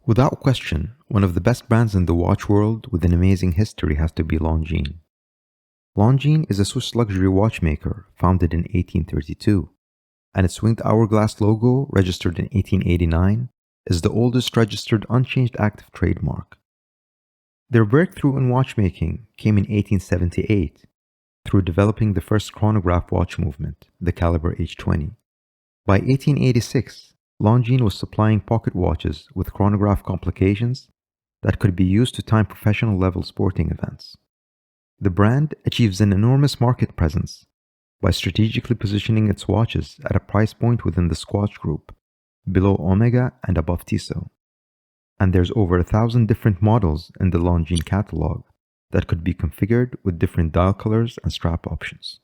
Without question, one of the best brands in the watch world with an amazing history has to be Longines. Longines is a Swiss luxury watchmaker founded in 1832, and its winged hourglass logo, registered in 1889, is the oldest registered unchanged active trademark. Their breakthrough in watchmaking came in 1878 through developing the first chronograph watch movement, the caliber H20. By 1886, Longines was supplying pocket watches with chronograph complications that could be used to time professional level sporting events. The brand achieves an enormous market presence by strategically positioning its watches at a price point within the Swatch group, below Omega and above Tissot. And there's over 1,000 different models in the Longines catalog that could be configured with different dial colors and strap options.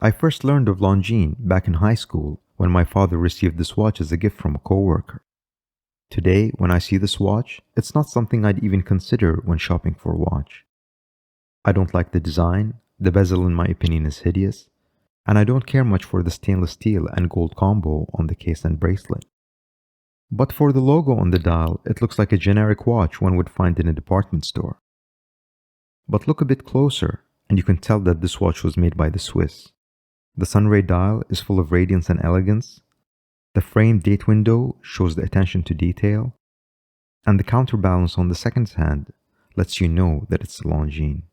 I first learned of Longines back in high school when my father received this watch as a gift from a coworker. Today, when I see this watch, it's not something I'd even consider when shopping for a watch. I don't like the design, the bezel in my opinion is hideous, and I don't care much for the stainless steel and gold combo on the case and bracelet. But for the logo on the dial, it looks like a generic watch one would find in a department store. But look a bit closer, and you can tell that this watch was made by the Swiss. The sunray dial is full of radiance and elegance. The framed date window shows the attention to detail. And the counterbalance on the second hand lets you know that it's a Longines.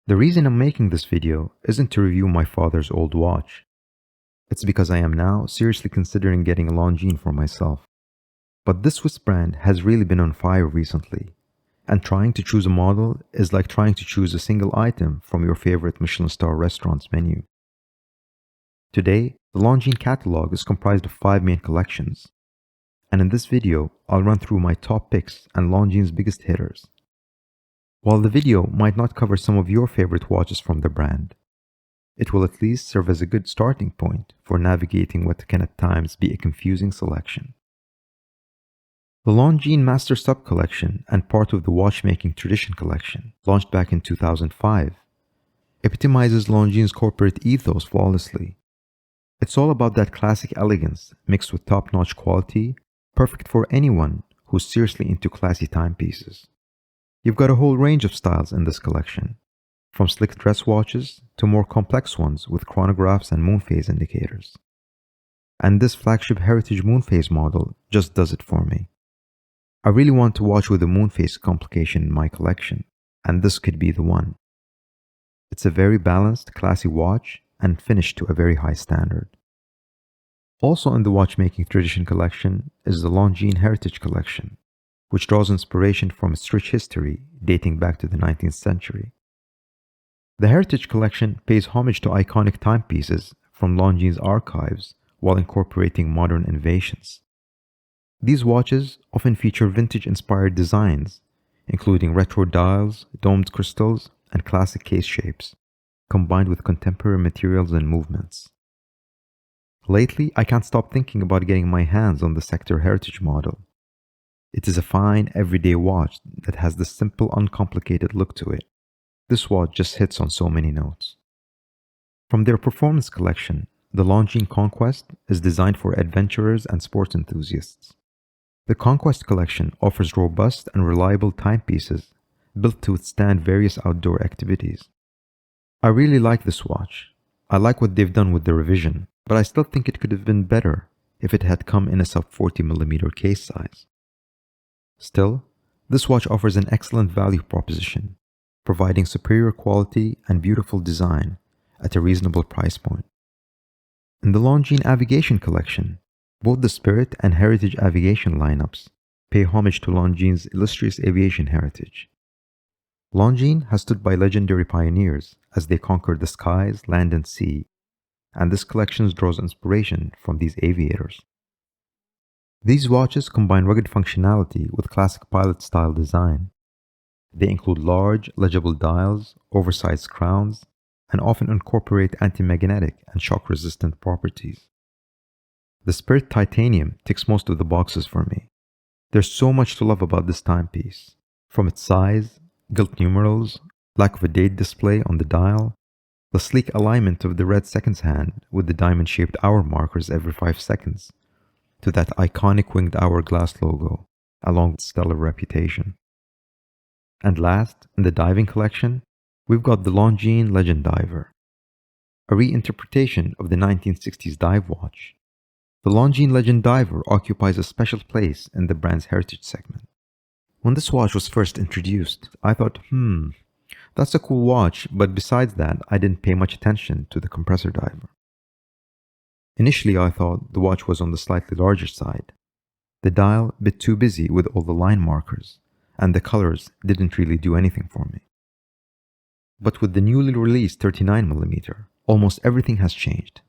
The reason I'm making this video isn't to review my father's old watch. It's because I am now seriously considering getting a Longines for myself. But this Swiss brand has really been on fire recently, and trying to choose a model is like trying to choose a single item from your favorite Michelin star restaurant's menu. Today, the Longines catalog is comprised of 5 main collections, and in this video, I'll run through my top picks and Longines' biggest hitters. While the video might not cover some of your favorite watches from the brand, it will at least serve as a good starting point for navigating what can at times be a confusing selection. The Longines Master Sub Collection and part of the Watchmaking Tradition Collection, launched back in 2005, epitomizes Longines' corporate ethos flawlessly. It's all about that classic elegance mixed with top-notch quality, perfect for anyone who's seriously into classy timepieces. You've got a whole range of styles in this collection, from slick dress watches to more complex ones with chronographs and moon phase indicators. And this flagship Heritage moon phase model just does it for me. I really want to watch with a moon phase complication in my collection, and this could be the one. It's a very balanced, classy watch and finished to a very high standard. Also in the Watchmaking Tradition Collection is the Longines Heritage Collection, which draws inspiration from its rich history dating back to the 19th century. The Heritage Collection pays homage to iconic timepieces from Longines' archives while incorporating modern innovations. These watches often feature vintage-inspired designs, including retro dials, domed crystals, and classic case shapes, combined with contemporary materials and movements. Lately, I can't stop thinking about getting my hands on the Sector Heritage model. It is a fine, everyday watch that has this simple, uncomplicated look to it. This watch just hits on so many notes. From their performance collection, the Longines Conquest is designed for adventurers and sports enthusiasts. The Conquest collection offers robust and reliable timepieces built to withstand various outdoor activities. I really like this watch. I like what they've done with the revision, but I still think it could have been better if it had come in a sub 40mm case size. Still, this watch offers an excellent value proposition, providing superior quality and beautiful design at a reasonable price point. In the Longines Avigation collection, both the Spirit and Heritage Avigation lineups pay homage to Longines' illustrious aviation heritage. Longines has stood by legendary pioneers as they conquered the skies, land, and sea, and this collection draws inspiration from these aviators. These watches combine rugged functionality with classic pilot-style design. They include large, legible dials, oversized crowns, and often incorporate anti-magnetic and shock-resistant properties. The Spirit Titanium ticks most of the boxes for me. There's so much to love about this timepiece, from its size, gilt numerals, lack of a date display on the dial, The sleek alignment of the red seconds hand with the diamond-shaped hour markers every 5 seconds, to that iconic winged hourglass logo, along with stellar reputation. And last, in the diving collection, we've got the Longines Legend Diver, a reinterpretation of the 1960s dive watch. The Longines Legend Diver occupies a special place in the brand's heritage segment. When this watch was first introduced, I thought, that's a cool watch, but besides that, I didn't pay much attention to the compressor diver. Initially, I thought the watch was on the slightly larger side. The dial a bit too busy with all the line markers, and the colors didn't really do anything for me. But with the newly released 39mm, almost everything has changed.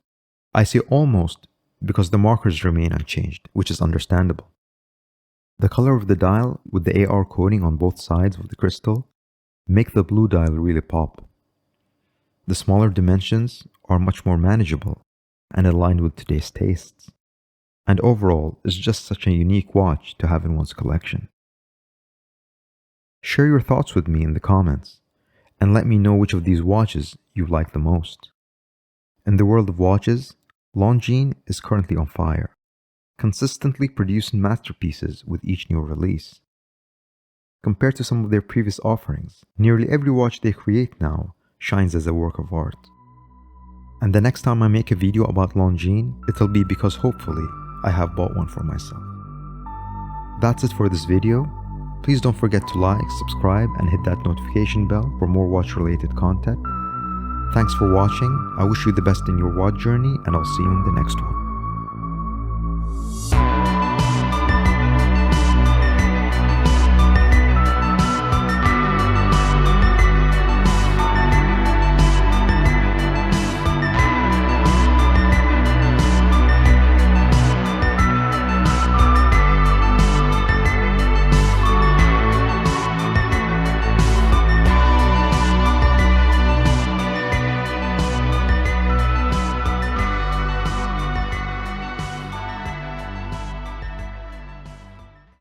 I say almost because the markers remain unchanged, which is understandable. The color of the dial with the AR coating on both sides of the crystal make the blue dial really pop. The smaller dimensions are much more manageable and aligned with today's tastes. And overall, it's just such a unique watch to have in one's collection. Share your thoughts with me in the comments and let me know which of these watches you like the most. In the world of watches, Longines is currently on fire, consistently producing masterpieces with each new release. Compared to some of their previous offerings, nearly every watch they create now shines as a work of art. And the next time I make a video about Longines, it'll be because hopefully I have bought one for myself. That's it for this video. Please don't forget to like, subscribe, and hit that notification bell for more watch-related content. Thanks for watching. I wish you the best in your watch journey, and I'll see you in the next one.